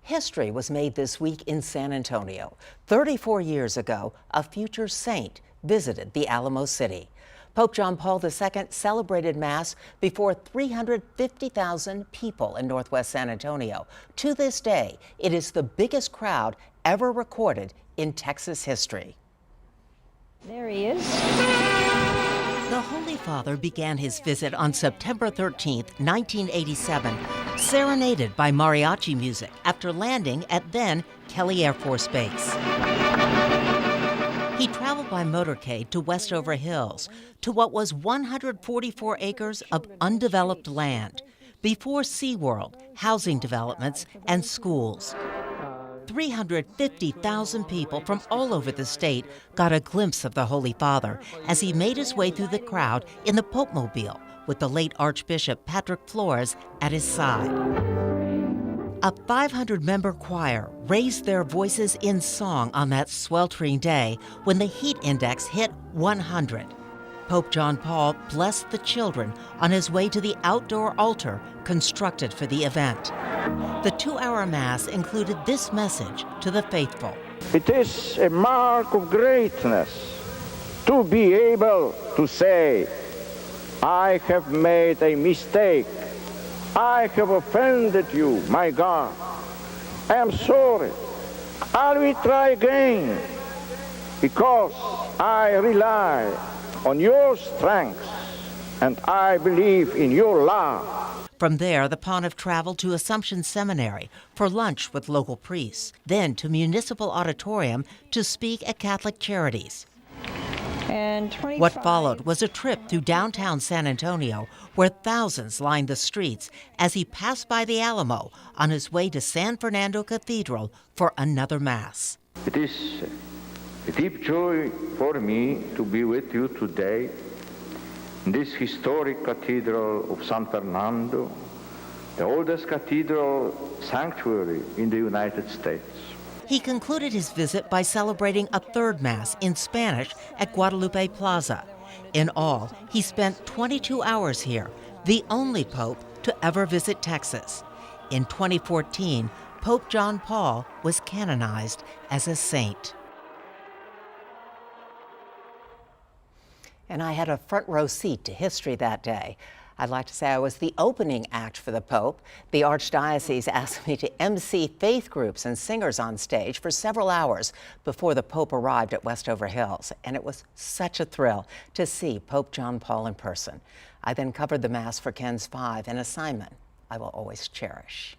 History was made this week in San Antonio. 34 years ago, a future saint visited the Alamo City. Pope John Paul II celebrated Mass before 350,000 people in Northwest San Antonio. To this day, it is the biggest crowd ever recorded in Texas history. There he is. The Holy Father began his visit on September 13, 1987, serenaded by mariachi music after landing at then Kelly Air Force Base. He traveled by motorcade to Westover Hills, to what was 144 acres of undeveloped land, before SeaWorld, housing developments, and schools. 350,000 people from all over the state got a glimpse of the Holy Father as he made his way through the crowd in the Pope-mobile with the late Archbishop Patrick Flores at his side. A 500-member choir raised their voices in song on that sweltering day when the heat index hit 100. Pope John Paul blessed the children on his way to the outdoor altar constructed for the event. The 2-hour Mass included this message to the faithful. It is a mark of greatness to be able to say, I have made a mistake. I have offended you, my God. I am sorry. I will try again because I rely on your strength and I believe in your love. From there, the Pontiff traveled to Assumption Seminary for lunch with local priests, then to Municipal Auditorium to speak at Catholic Charities. And 25. What followed was a trip through downtown San Antonio, where thousands lined the streets as he passed by the Alamo on his way to San Fernando Cathedral for another Mass. It is a deep joy for me to be with you today in this historic cathedral of San Fernando, the oldest cathedral sanctuary in the United States. He concluded his visit by celebrating a third Mass in Spanish at Guadalupe Plaza. In all, he spent 22 hours here, the only pope to ever visit Texas. In 2014, Pope John Paul was canonized as a saint. And I had a front row seat to history that day. I'd like to say I was the opening act for the Pope. The Archdiocese asked me to MC faith groups and singers on stage for several hours before the Pope arrived at Westover Hills. And it was such a thrill to see Pope John Paul in person. I then covered the Mass for KENS 5, an assignment I will always cherish.